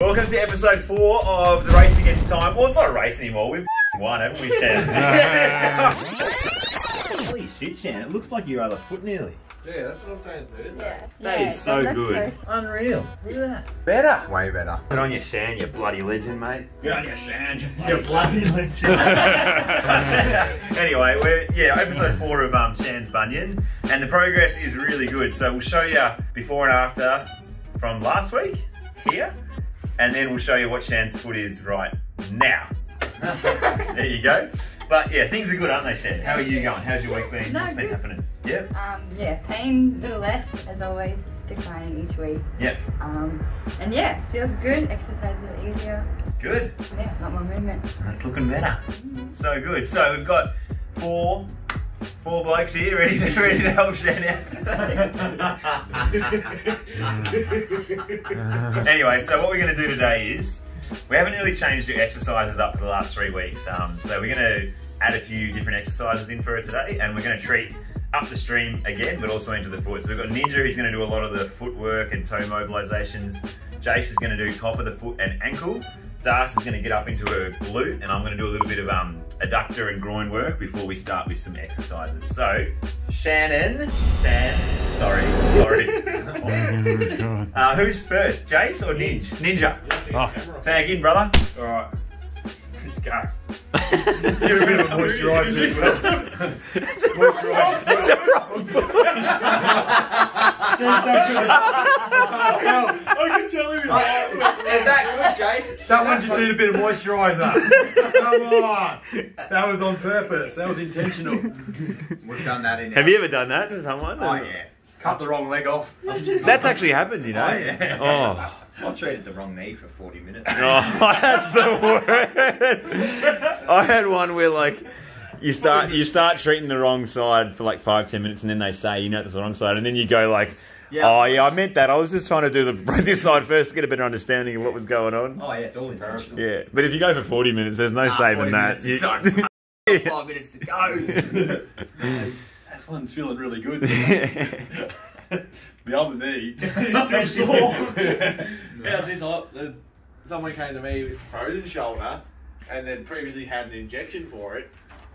Welcome to episode 4 of the Race Against Time. Well, it's not a race anymore. We've won, haven't we, Shan? Holy shit, Shan. It looks like you're other foot nearly. Yeah, that's what I'm saying, dude. Yeah. That is so good. Unreal. Look at that. Better. Way better. Good on you, Shan, you bloody legend, mate. Good on you, Shan. You bloody legend. Anyway, we're, episode 4 of Shan's bunion. And the progress is really good. So we'll show you before and after from last week here. And then we'll show you what Shan's foot is right now. There you go. But yeah, things are good, aren't they, Shan? How are you going? How's your week been? What's been happening? Yep. Yeah, pain a little less, as always. It's declining each week. Yep. And yeah, feels good. Exercises are easier. Good. Yeah, a lot more movement. That's looking better. So good. So we've got four blokes here ready to help Shan out today. Anyway, so what we're going to do today is, we haven't really changed the exercises up for the last 3 weeks. So we're going to add a few different exercises in for her today, and we're going to treat up the stream again, but also into the foot. So we've got Ninja, who's going to do a lot of the footwork and toe mobilizations. Jace is going to do top of the foot and ankle. Das is going to get up into her glute, and I'm going to do a little bit of adductor and groin work before we start with some exercises. So, sorry. Who's first, Jace or Ninja? Ninja. Oh. Tag in, brother. All right. Let's go. Give a bit of a moisturiser as well. Moisturiser. It's a wrong foot. I can tell him. Is that good, Jace? That one just needed a bit of moisturiser. Come on. That was on purpose. That was intentional. We've done that in. Have you ever done that to someone? Oh yeah. Cut the wrong leg off. That's actually happened, you know. Oh, yeah. Oh. I treated the wrong knee for 40 minutes. Oh, that's the worst. I had one where like you start treating the wrong side for like 5-10 minutes, and then they say you know it's the wrong side, and then you go like, oh yeah, I meant that. I was just trying to do this side first to get a better understanding of what was going on. Oh yeah, it's all intentional. Yeah, but if you go for 40 minutes, there's no saving that. It's like 5 minutes to go. That one's feeling really good. The other knee is still sore. How's this? Someone came to me with a frozen shoulder and then previously had an injection for it.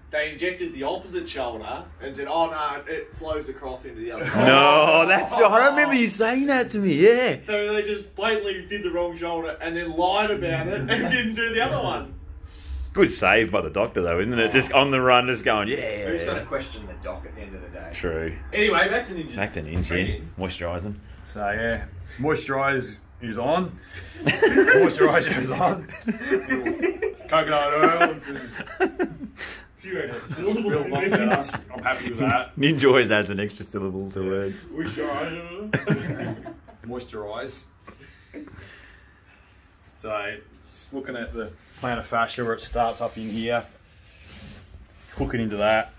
They injected the opposite shoulder and said, oh no, it flows across into the other side. No, that's... I don't remember you saying that to me, yeah. So they just blatantly did the wrong shoulder and then lied about it and didn't do the other one. Good save by the doctor though, isn't it? Just on the run, just going, yeah. Who's going to question the doc at the end of the day? True. Anyway, back to Ninja. Back to Ninja, moisturising. So yeah, moisturise is on. Moisturiser is on. Coconut oil. Few extra syllables. I'm happy with that. Ninja always adds an extra syllable to words. Moisturise. So just looking at the plantar fascia where it starts up in here, hook it into that.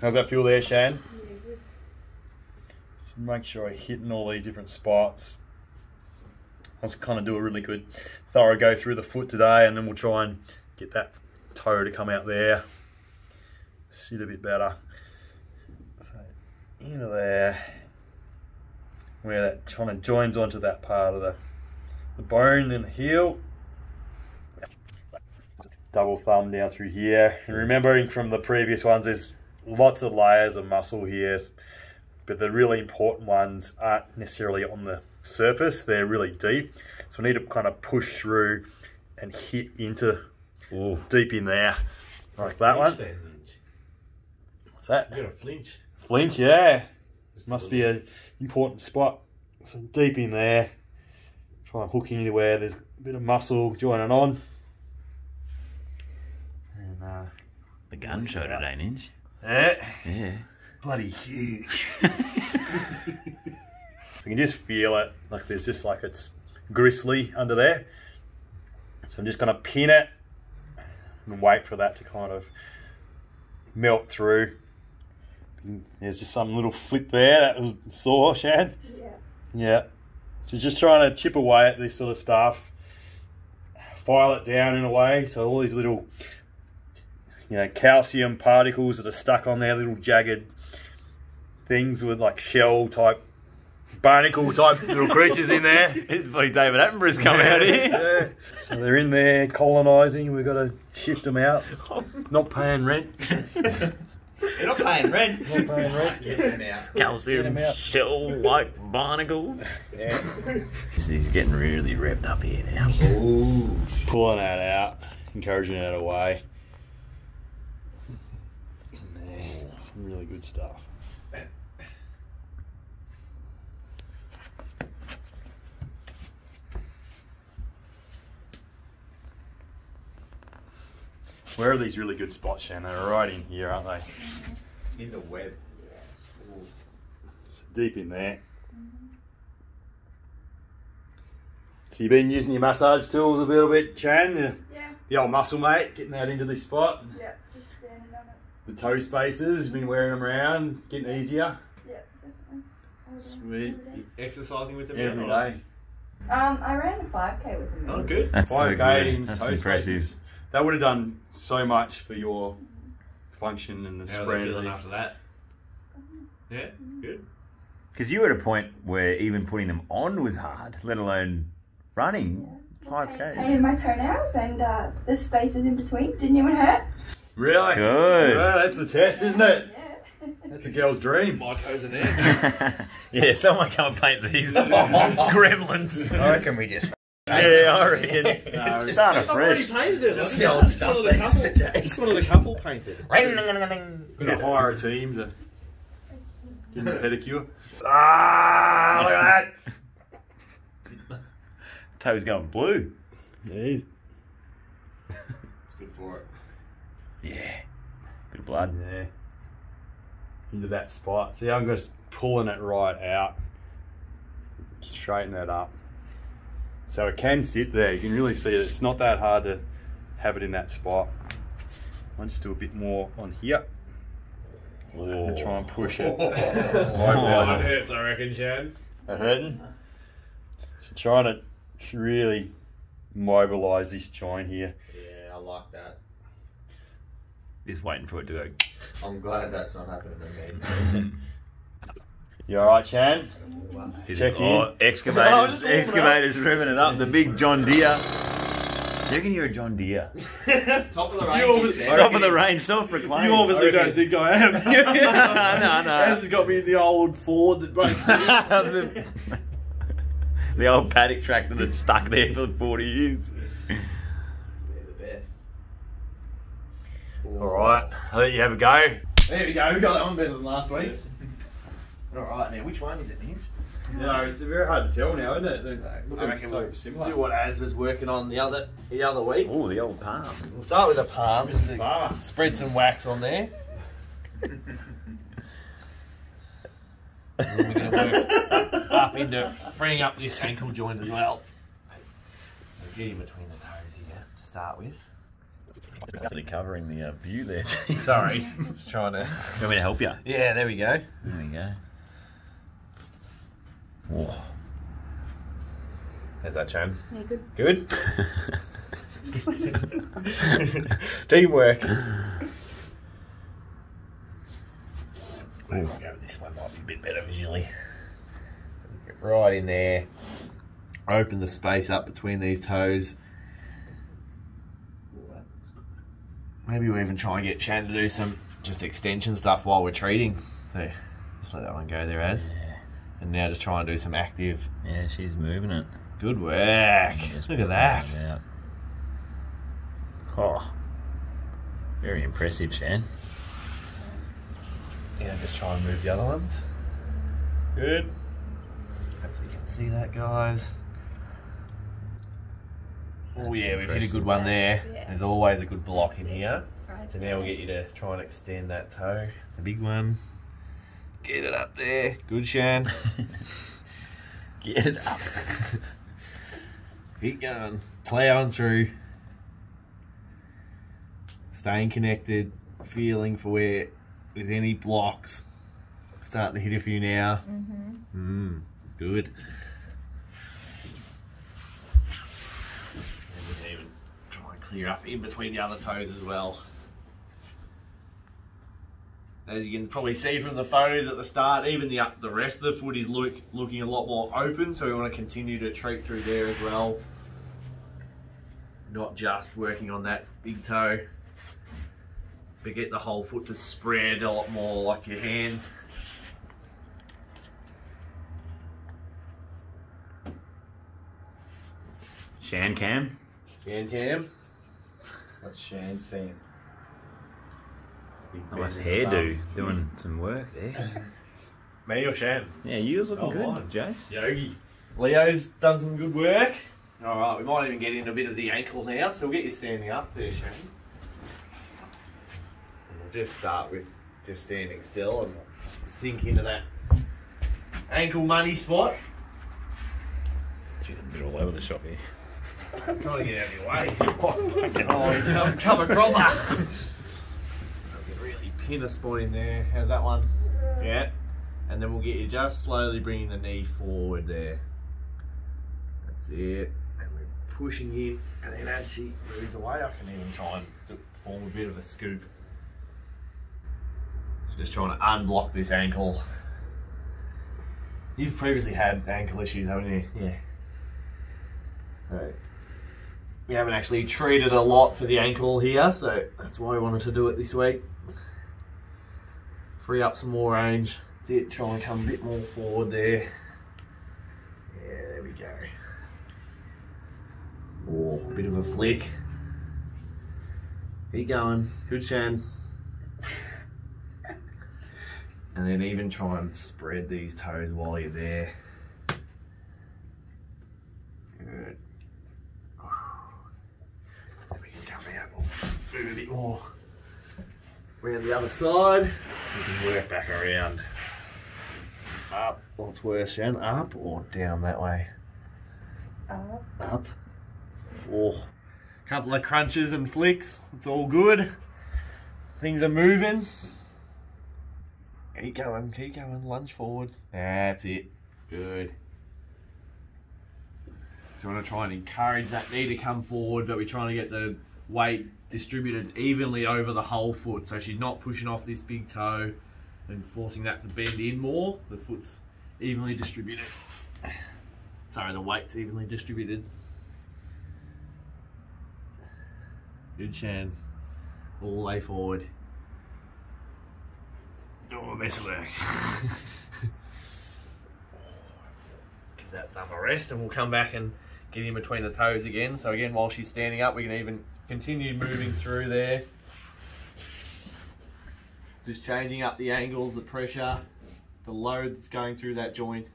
How's that feel there, Shan? So make sure I'm hitting all these different spots. I'll just kind of do a really good thorough go through the foot today, and then we'll try and get that toe to come out there, sit a bit better. So into there, where that kind of joins onto that part of the bone in the heel. Double thumb down through here, and remembering from the previous ones, there's lots of layers of muscle here, but the really important ones aren't necessarily on the surface, they're really deep. So we need to kind of push through and hit into deep in there, like that one. What's that? You got a flinch. Flinch, yeah. Must be an important spot. So deep in there, try and hook into where there's a bit of muscle joining on. The gun show today, Ninja. Yeah. Yeah. Bloody huge. So you can just feel it, like there's just like it's gristly under there. So I'm just going to pin it and wait for that to kind of melt through. There's just some little flip there that was sore, Shan. Yeah. Yeah. So just trying to chip away at this sort of stuff. File it down in a way, so all these little calcium particles that are stuck on there, little jagged things with like shell type barnacle type little creatures in there. It's bloody David Attenborough's come out here. Yeah. So they're in there colonising. We've got to shift them out. Not paying rent. You're not paying rent. Not paying rent. Get them out. Get 'em Calcium out. shell-like barnacles. Yeah. He's getting really revved up here now. Ooh. Pulling that out, encouraging it away. In there, some really good stuff. Where are these really good spots, Shan? They're right in here, aren't they? In the web. Ooh. So deep in there. So you've been using your massage tools a little bit, Shan? Yeah. The old muscle mate, getting that into this spot. Yeah. Just standing on it. The toe spaces, you've been wearing them around, getting easier. Yeah, definitely. Sweet. Exercising with them Every now? day. I ran a 5K with him. Oh, good. That's so 5K good. in That's toe impressive. spaces. That would have done so much for your function and the How are spread they of feeling these. after that? Yeah, good. Because you were at a point where even putting them on was hard, let alone running 5Ks. Painted my toenails and the spaces in between didn't even hurt. Really? Good. Well, that's the test, isn't it? Yeah. That's a girl's dream. My toes are there. Yeah, someone come and paint these gremlins. I reckon we just. Yeah, I reckon. No, Start I've already afresh. painted it. Just Like, the old it's stuff one of the thanks for couple- Jason. it's one of the couple painted. We're going to hire a team to give them a pedicure. Ah, look at that. Toe's going blue. Yeah, It's good for it. Yeah. Bit of blood. yeah. Into that spot. See, I'm just pulling it right out. Straighten that up. So it can sit there. You can really see it. It's not that hard to have it in that spot. I'll just do a bit more on here. And try and push it. Oh, Right it hurts, I reckon, Shan. That hurting? So trying to really mobilise this joint here. Yeah, I like that. Just waiting for it to go. I'm glad that's not happening to me. You alright, Chan? Check Oh, in. excavators, excavators revving it up. The big John Deere. Do you reckon you're a John Deere? Top of the You range, always- he said. Top of the range, self-proclaimed. You obviously don't think I am. No. Has got me in the old Ford that makes the old paddock tractor that's stuck there for 40 years. They're the best. Alright, I'll let you have a go. There we go, we got that one better than last week's. Alright, now which one is it, Nick? No, it's very hard to tell now, isn't it? I reckon we'll do what Az was working on the other week. Oh, the old palm. We'll start with the palm, just to spread some wax on there. And then we're going to work up into freeing up this ankle joint as well. We'll get in between the toes here to start with. Actually covering the view there. Sorry, just trying to... You want me to help you? Yeah, there we go. There we go. Oh. How's that, Chan? Yeah, good. Good? Teamwork. Maybe we'll go with this one, might be a bit better visually. Get right in there. Open the space up between these toes. Maybe we'll even try and get Shan to do some just extension stuff while we're treating. So just let that one go there, Az. Yeah. And now just try and do some active. Yeah, she's moving it. Good work. Just Look at that. pulling it out. Oh. Very impressive, Shan. Yeah, just try and move the other ones. Good. Hopefully you can see that, guys. Oh yeah, we've hit a good one there. Yeah. There's always a good block in here. Right. So now we'll get you to try and extend that toe. The big one. Get it up there. Good, Shan. Get it up. Keep going. Plowing through. Staying connected. Feeling for where there's any blocks. Starting to hit a few now. Good. And just even try and clear up in between the other toes as well. As you can probably see from the photos at the start, even the rest of the foot is looking a lot more open, so we want to continue to treat through there as well. Not just working on that big toe, but get the whole foot to spread a lot more like your hands. Shan Cam. Shan Cam. What's Shane saying? Nice hairdo, doing some work there. Me or Shan? Yeah, you was looking Oh, good, mine. Jace. Yogi. Leo's done some good work. Alright, we might even get in a bit of the ankle now, so we'll get you standing up there, Shane. We'll just start with just standing still and sink into that ankle money spot. She's a bit all over the shop here. I'm trying to get out of your way. Oh, he's come a cropper. I can really pin a spot in there. How's that one? Yeah. And then we'll get you just slowly bringing the knee forward there. That's it. And we're pushing in. And then as she moves away, I can even try and form a bit of a scoop. Just trying to unblock this ankle. You've previously had ankle issues, haven't you? Yeah. Right. We haven't actually treated a lot for the ankle here, so that's why we wanted to do it this week. Free up some more range. That's it, try and come a bit more forward there. Yeah, there we go. Oh, a bit of a flick. Keep going, good Shan. And then even try and spread these toes while you're there. Good. Then we can come out, we'll move a bit more around the other side. We can work back around. Up, what's worse, Shan? Up or down that way? Up. Up. Oh, couple of crunches and flicks. It's all good. Things are moving. Keep going, lunge forward. That's it. Good. So we want to try and encourage that knee to come forward, but we're trying to get the weight distributed evenly over the whole foot. So she's not pushing off this big toe and forcing that to bend in more. The foot's evenly distributed. Sorry, the weight's evenly distributed. Good, Shan. All the way forward. Oh, mess of work. Give that thumb a rest and we'll come back and get in between the toes again. So again, while she's standing up, we can even continue moving through there. Just changing up the angles, the pressure, the load that's going through that joint.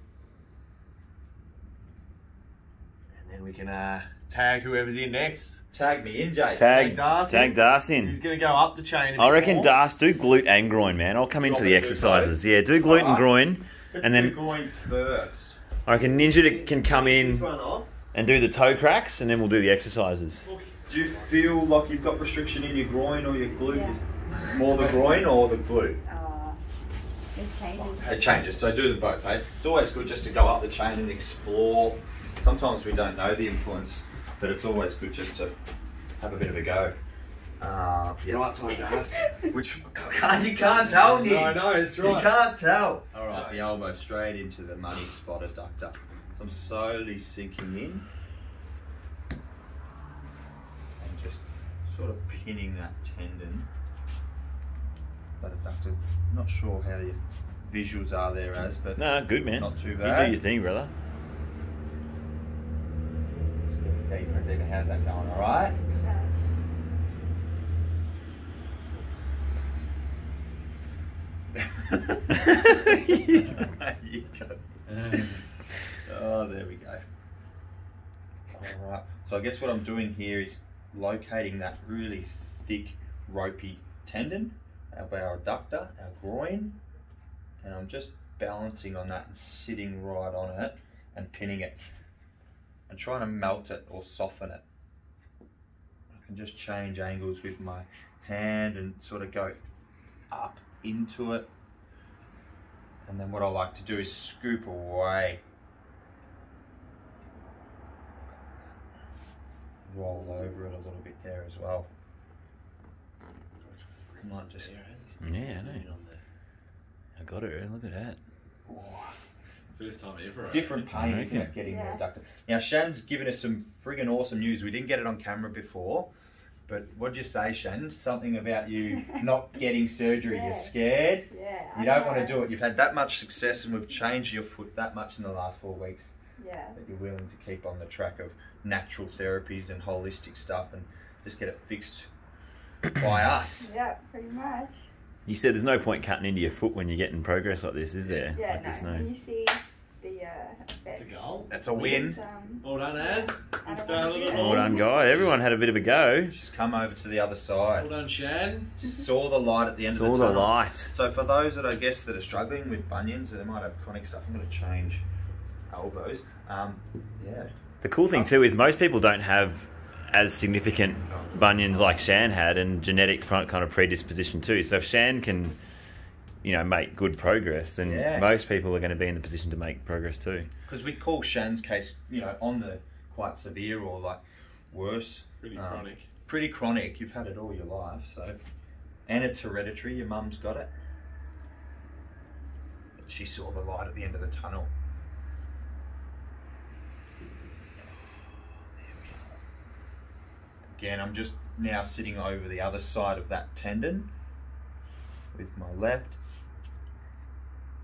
And then we can tag whoever's in next. Tag me in, Jay. Tag Darcy. Darce in. Who's going to go up the chain a I bit reckon more. Darce, do glute and groin, man. I'll come in for the exercises. Yeah, do glute and groin. Let's And do then groin first. I reckon Ninja can come This in one off. and do the toe cracks, and then we'll do the exercises. Do you feel like you've got restriction in your groin or your glute? Yeah. More the groin or the glute? It changes. It changes, so do them both, eh? It's always good just to go up the chain and explore. Sometimes we don't know the influence, but it's always good just to have a bit of a go. Yeah. Right side, Darce. Which you can't tell, Nick. No, it's right. You can't tell. All right. The elbow straight into the money spot adductor. So I'm slowly sinking in and just sort of pinning that tendon. That adductor. Not sure how your visuals are there, as, but Nah, good, man. not too You bad. do your thing, brother. Just getting deeper and deeper. How's that going? All right. You go. Oh, there we go. All right. So I guess what I'm doing here is locating that really thick, ropey tendon of our adductor, our groin, and I'm just balancing on that and sitting right on it and pinning it and trying to melt it or soften it. I can just change angles with my hand and sort of go up into it, and then what I like to do is scoop away, roll over it a little bit there as well. Might just Yeah, I know. I got it. Look at that. First time ever. Different pain, isn't reckon. it, getting Yeah. the adductor? Now, Shan's given us some friggin' awesome news. We didn't get it on camera before, but what'd you say, Shan? Something about you not getting surgery. You're Yes. scared? Yeah. You don't want to do it. You've had that much success and we've changed your foot that much in the last 4 weeks Yeah. that you're willing to keep on the track of natural therapies and holistic stuff and just get it fixed by us. Yeah, pretty much. You said there's no point cutting into your foot when you're getting progress like this, is there? Yeah, Like, there's no. When you see the effects. It's a goal. That's a win. It's, Well done, Az. I Good don't start want of to the do Well ball. done, guy. Everyone had a bit of a go. She's come over to the other Well side. done, Shan. Just saw the light at the end Saw of the the tunnel. light. So for those that I guess that are struggling with bunions, or they might have chronic stuff, I'm going to change elbows. Yeah. The cool thing too is most people don't have as significant bunions like Shan had, and genetic kind of predisposition too. So if Shan can, make good progress, then Yeah. most people are going to be in the position to make progress too. Because we'd call Shan's case, on the quite severe or like worse. Pretty chronic. Pretty chronic. You've had it all your life, so. And it's hereditary. Your mum's got it. But she saw the light at the end of the tunnel. Again, I'm just now sitting over the other side of that tendon with my left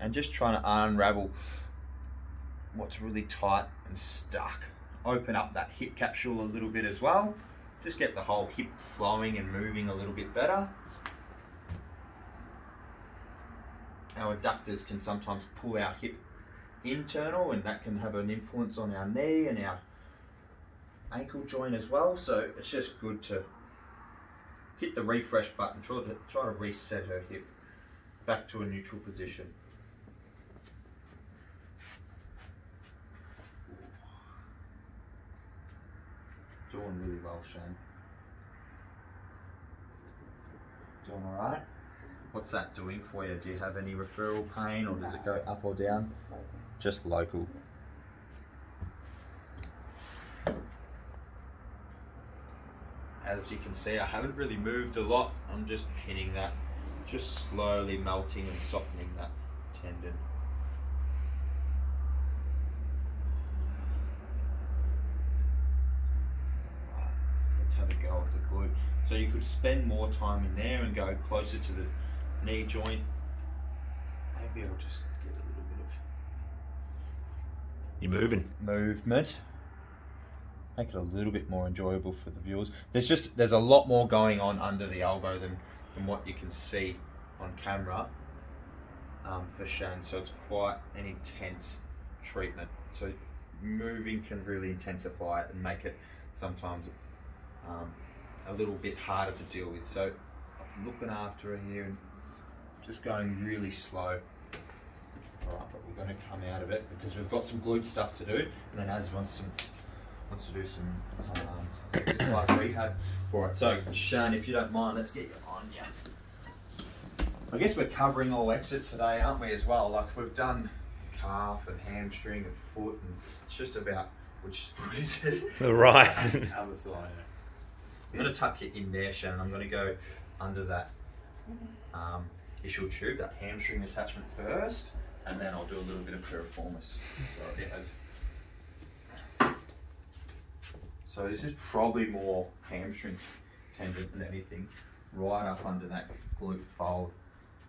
and just trying to unravel what's really tight and stuck. Open up that hip capsule a little bit as well. Just get the whole hip flowing and moving a little bit better. Our adductors can sometimes pull our hip internal, and that can have an influence on our knee and our ankle joint as well. So it's just good to hit the refresh button, try to reset her hip back to a neutral position. Doing really well, Shane. Doing all right? What's that doing for you? Do you have any referral pain, or does it go up or down? Just local. As you can see, I haven't really moved a lot. I'm just pinning that, just slowly melting and softening that tendon. Let's have a go at the glute. So you could spend more time in there and go closer to the knee joint. Maybe I'll just get a little bit You're moving. of movement. Make it a little bit more enjoyable for the viewers. There's a lot more going on under the elbow than what you can see on camera for Shan. So it's quite an intense treatment. So moving can really intensify it and make it sometimes a little bit harder to deal with. So I'm looking after her here and just going really slow. All right, but we're going to come out of it because we've got some glute stuff to do, and then Az wants to do some exercise rehab for it. So Shan, if you don't mind, let's get you on. Yeah. I guess we're covering all exits today, aren't we, as well? Like we've done calf and hamstring and foot, and it's just about which foot is it? Right. Other side. I'm going to tuck it in there, Shannon. I'm going to go under that ischial tube, that hamstring attachment first, and then I'll do a little bit of piriformis. So this is probably more hamstring tendon than anything, right up under that glute fold.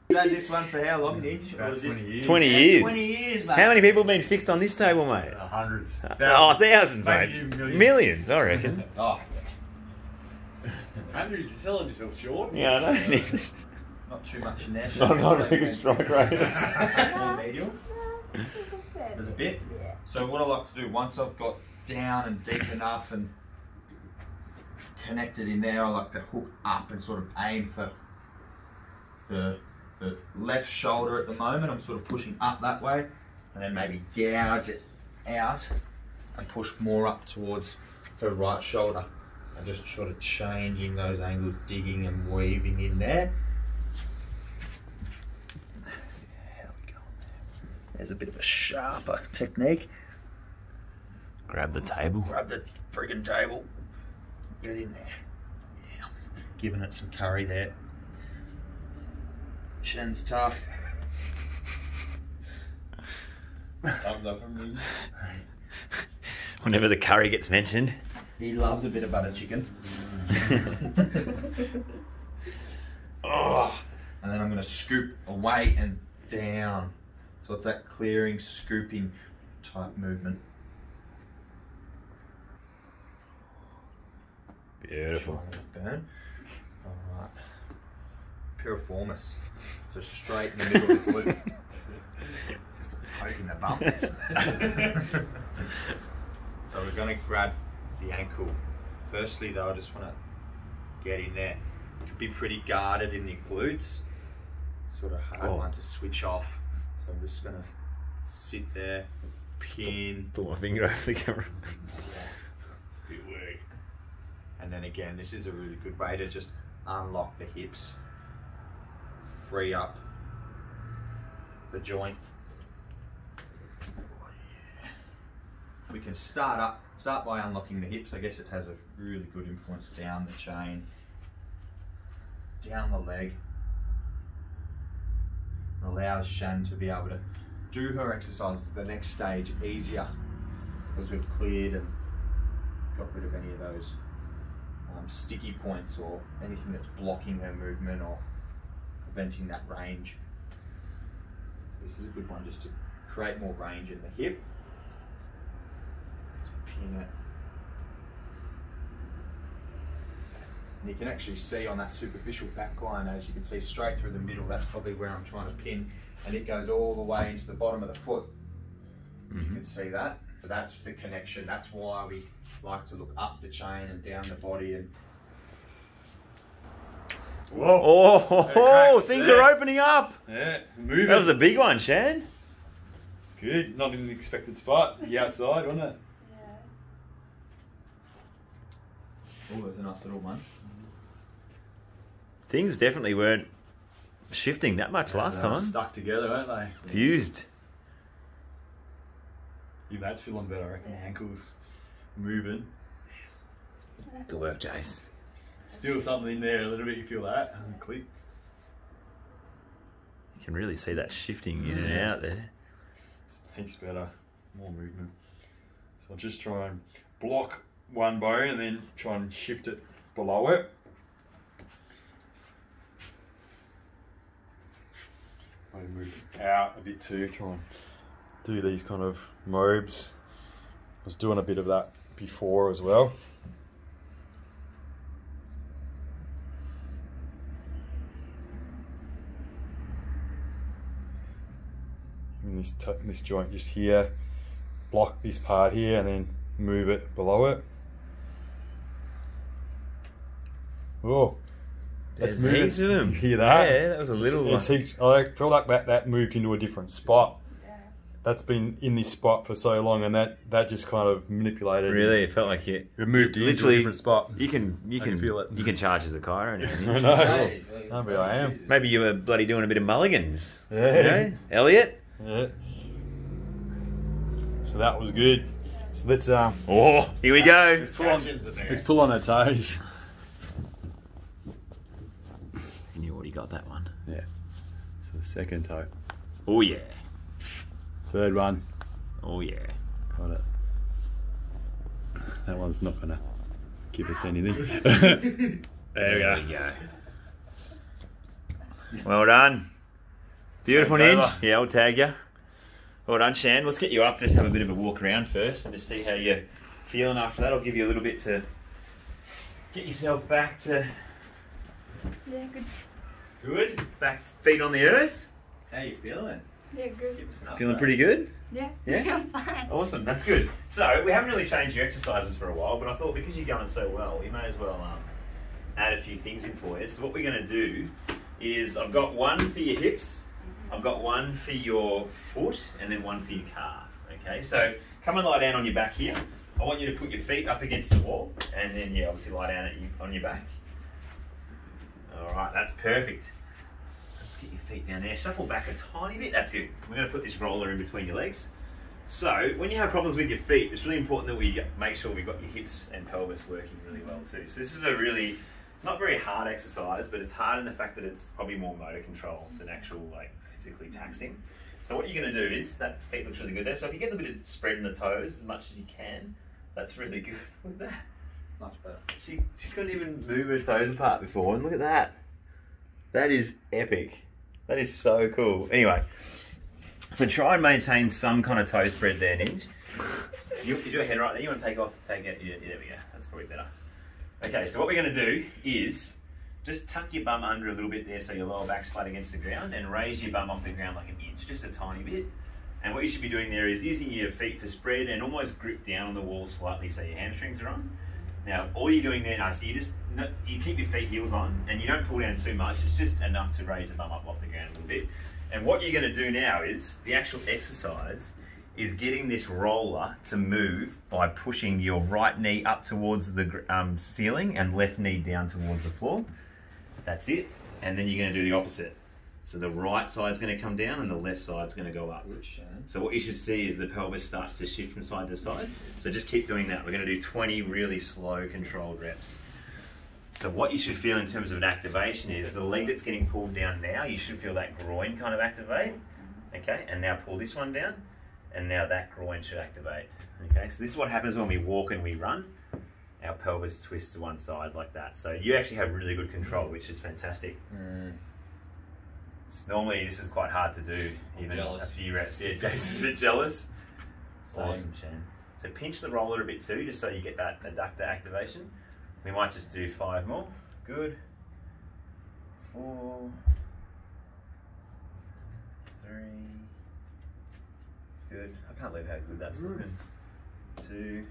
You had this one for how long, Ninj? About 20 years. 20 years. 20 years, mate. How many people have been fixed on this table, mate? Hundreds. Oh, thousands, Maybe mate. even millions. Millions, I reckon. Oh, Hundreds, you're selling yourself short. Yeah, I know. not too much in there. Not a very good strike rate. More medial. There's There's a bit. Yeah. So what I like to do, once I've got down and deep enough and connected in there, I like to hook up and sort of aim for the left shoulder at the moment. I'm sort of pushing up that way, and then maybe gouge it out and push more up towards her right shoulder. And just sort of changing those angles, digging and weaving in there. How we going there? There's a bit of a sharper technique. Grab the table. Grab the friggin' table. Get in there. Yeah. Giving it some curry there. Shen's tough. Thumbs up from me. Whenever the curry gets mentioned. He loves a bit of butter chicken. Oh, And then I'm going to scoop away and down. So it's that clearing, scooping type movement. beautiful. Burn. Alright. Piriformis. So straight in the middle of the glute. Just poking the bum. So we're going to grab the ankle. Firstly though, I just want to get in there. You can be pretty guarded in your glutes. Sort of hard one to switch off. So I'm just going to sit there, pin. Put my finger over the camera. It's good work. And then again, this is a really good way to just unlock the hips, free up the joint. We can start by unlocking the hips. I guess it has a really good influence down the chain, down the leg. It allows Shan to be able to do her exercises the next stage easier because we've cleared and got rid of any of those sticky points or anything that's blocking her movement or preventing that range. This is a good one just to create more range in the hip. Just pin it. And you can actually see on that superficial back line, as you can see straight through the middle, that's probably where I'm trying to pin, and it goes all the way into the bottom of the foot. You can see that. So that's the connection. That's why we like to look up the chain and down the body. And Whoa! Oh, things are opening up. Yeah, moving. That was a big one, Shan. It's good. Not in an expected spot. The outside, wasn't it? oh, there's a nice little one. Things definitely weren't shifting that much last They were time. stuck together, aren't they? Fused. Your that's feeling better, I reckon. The ankles moving. Good work, Jace. Still something in there a little bit. You feel that? Click. You can really see that shifting in and out there. It's heaps better. More movement. So I'll just try and block one bone and then try and shift it below it. Maybe move it out a bit too. Try and do these kind of mobs. I was doing a bit of that before as well. In this joint just here, block this part here and then move it below it. Oh, that's There's moving. heaps of them. You hear that? Yeah, that was a little It's heaps, I feel like that moved into a different spot. Yeah. That's been in this spot for so long, and that just kind of manipulated. Really, it felt like it moved into a literally different spot. You can feel it. You can charge as a Kyra and I everything. know. Maybe I am. Maybe you were bloody doing a bit of mulligans. Yeah. You know? Elliot? Yeah. So that was good. So let's Oh, here we go. let's pull on our toes. And you already got that one. Yeah. So the second toe. Oh yeah. Third one. Oh yeah. Got it. That one's not gonna give us anything. There we go. Well done. Beautiful Change ninja. over. Yeah, I'll tag you. Well done, Shan. Let's get you up. Just have a bit of a walk around first and just see how you're feeling after that. I'll give you a little bit to get yourself back to Yeah, good. good. Back feet on the earth. How you feeling? Yeah, good. Give us an Feeling update. pretty good? Yeah. Yeah? I'm fine. Awesome, that's good. So, we haven't really changed your exercises for a while, but I thought because you're going so well, we may as well add a few things in for you. So what we're going to do is I've got one for your hips, I've got one for your foot, and then one for your calf. Okay, so come and lie down on your back here. I want you to put your feet up against the wall, and then obviously lie down on your back. All right, that's perfect. Let's get your feet down there. Shuffle back a tiny bit. That's it. We're going to put this roller in between your legs. So when you have problems with your feet, it's really important that we make sure we've got your hips and pelvis working really well too. So this is a really not very hard exercise, but it's hard in the fact that it's probably more motor control than actual physically taxing. So So what you're going to do is, that feet looks really good there. So if you get a bit of spread in the toes as much as you can, that's really good. Look at that. Much better. She couldn't even move her toes apart before, and look at that. That is epic. That is so cool. Anyway, so try and maintain some kind of toe spread there, Ninj. Is your head right there? You want to take it? Yeah, there we go. That's probably better. Okay, so what we're going to do is just tuck your bum under a little bit there so your lower back's flat against the ground, and raise your bum off the ground like an inch, just a tiny bit. And what you should be doing there is using your feet to spread and almost grip down on the wall slightly so your hamstrings are on. Now, all you're doing there now, so you keep your feet heels on and you don't pull down too much. It's just enough to raise the bum up off the ground a little bit. And what you're going to do now is, the actual exercise is getting this roller to move by pushing your right knee up towards the ceiling and left knee down towards the floor. That's it. And then you're going to do the opposite. So the right side's going to come down and the left side's going to go up. So what you should see is the pelvis starts to shift from side to side. So just keep doing that. We're going to do 20 really slow, controlled reps. So what you should feel in terms of an activation is the leg that's getting pulled down now, you should feel that groin kind of activate. Okay, and now pull this one down, and now that groin should activate. Okay, so this is what happens when we walk and we run. Our pelvis twists to one side like that. So you actually have really good control, which is fantastic. Normally this is quite hard to do, even a few reps. Yeah, Jason's a bit jealous. Awesome, Shan. So pinch the roller a bit too, just so you get that adductor activation. We might just do 5 more. Good. 4, 3. Good. I can't believe how good that's looking. 2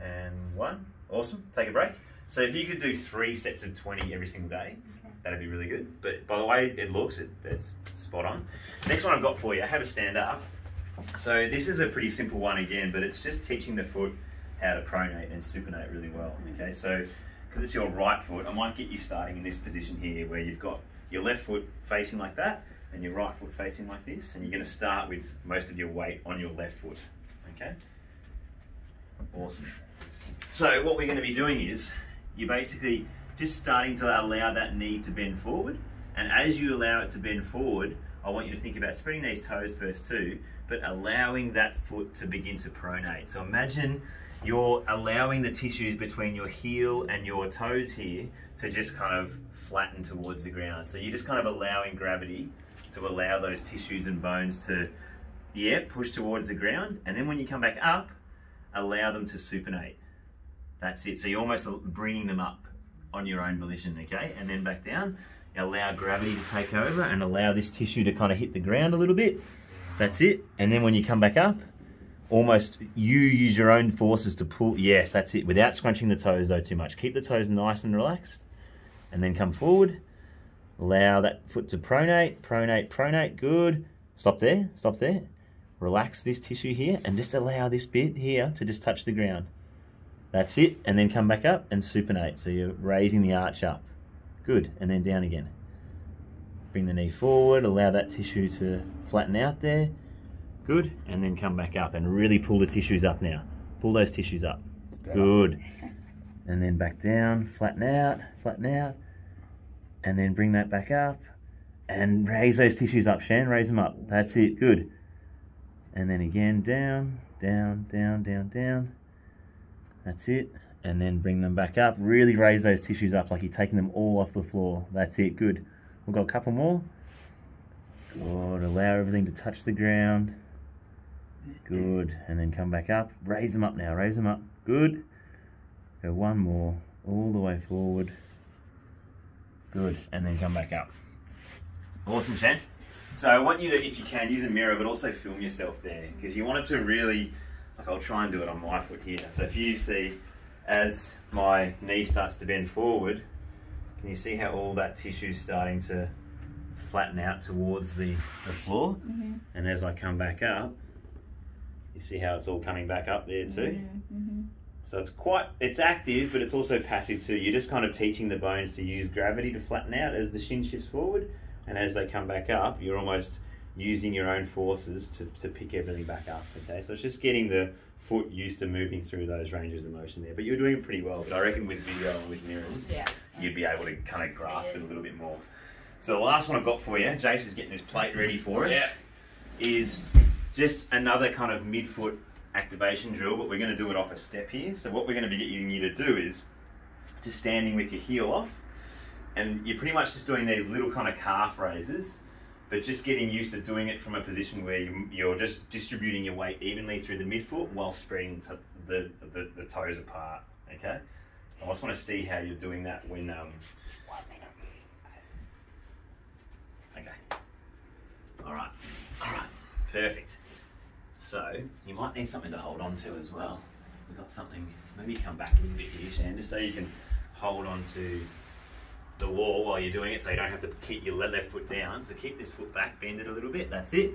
and 1. Awesome. Take a break. So if you could do 3 sets of 20 every single day, that'd be really good. But by the way it looks, it's spot on. Next one I've got for you, have a stand up. So this is a pretty simple one again, but it's just teaching the foot how to pronate and supinate really well. Okay, so because it's your right foot, I might get you starting in this position here where you've got your left foot facing like that and your right foot facing like this, and you're going to start with most of your weight on your left foot. Okay, awesome. So what we're going to be doing is you're basically just starting to allow that knee to bend forward, and as you allow it to bend forward, I want you to think about spreading these toes first too, but allowing that foot to begin to pronate. So imagine you're allowing the tissues between your heel and your toes here to just kind of flatten towards the ground. So you're just kind of allowing gravity to allow those tissues and bones to, push towards the ground. And then when you come back up, allow them to supinate. That's it. So you're almost bringing them up on your own volition, okay? And then back down, allow gravity to take over and allow this tissue to kind of hit the ground a little bit. That's it. And then when you come back up, almost you use your own forces to pull. Yes, that's it. Without scrunching the toes though too much. Keep the toes nice and relaxed. And then come forward. Allow that foot to pronate, pronate, pronate. Good. Stop there, stop there. Relax this tissue here and just allow this bit here to just touch the ground. That's it. And then come back up and supinate. So you're raising the arch up. Good. And then down again. Bring the knee forward. Allow that tissue to flatten out there. Good. And then come back up and really pull the tissues up now. Pull those tissues up. Good. And then back down. Flatten out. Flatten out. And then bring that back up. And raise those tissues up, Shan. Raise them up. That's it. Good. And then again, down, down, down, down, down. That's it. And then bring them back up. Really raise those tissues up like you're taking them all off the floor. That's it. Good. We've got a couple more. Good. Allow everything to touch the ground. Good. And then come back up. Raise them up now. Raise them up. Good. Go one more. All the way forward. Good. And then come back up. Awesome, Shan. So I want you to, if you can, use a mirror, but also film yourself there, because you want it to really, like I'll try and do it on my foot here. So if you see, as my knee starts to bend forward, can you see how all that tissue is starting to flatten out towards the floor? Mm-hmm. And as I come back up, you see how it's all coming back up there too? Mm-hmm. So it's active, but it's also passive too. You're just kind of teaching the bones to use gravity to flatten out as the shin shifts forward. And as they come back up, you're almost using your own forces to pick everything back up, okay? So it's just getting the foot used to moving through those ranges of motion there. But you're doing pretty well. But I reckon with video and with mirrors, you'd be able to kind of grasp it a little bit more. So the last one I've got for you, Jace is getting this plate ready for us, is just another kind of mid-foot activation drill, but we're going to do it off a step here. So what we're going to be getting you to do is just standing with your heel off, and you're pretty much just doing these little kind of calf raises, but just getting used to doing it from a position where you're just distributing your weight evenly through the midfoot while spreading the toes apart, okay? I just want to see how you're doing that when, 1 minute. Okay. All right, perfect. So, you might need something to hold on to as well. We've got something, maybe come back a little bit here, Shan, just so you can hold on to the wall while you're doing it, so you don't have to keep your left foot down. So keep this foot back, bend it a little bit, that's it.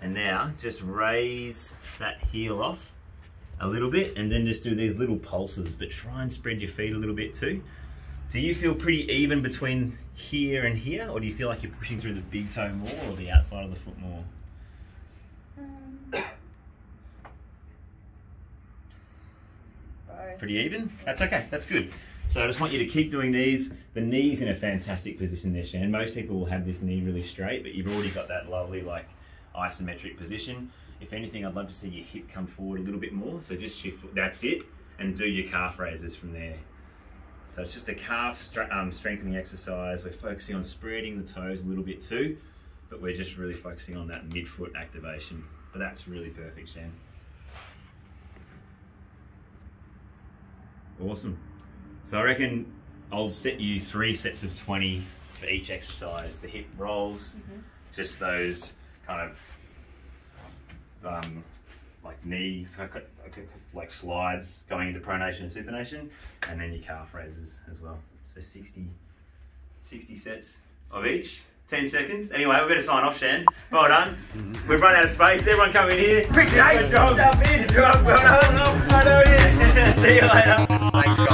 And now just raise that heel off a little bit, and then just do these little pulses, but try and spread your feet a little bit too. Do you feel pretty even between here and here, or do you feel like you're pushing through the big toe more or the outside of the foot more? Pretty even? That's okay, that's good. So I just want you to keep doing these. The knee's in a fantastic position there, Shan. Most people will have this knee really straight, but you've already got that lovely like isometric position. If anything, I'd love to see your hip come forward a little bit more. So just shift, that's it, and do your calf raises from there. So it's just a calf strengthening exercise. We're focusing on spreading the toes a little bit too, but we're just really focusing on that midfoot activation. But that's really perfect, Shan. Awesome. So I reckon I'll set you 3 sets of 20 for each exercise. The hip rolls, just those kind of like knees, like slides going into pronation and supination, and then your calf raises as well. So 60 sets of each, 10 seconds. Anyway, we're going to sign off, Shan. Well done. We've run out of space. Everyone come in here. Quick, Jace, jump in. Well done. See you later. Thanks.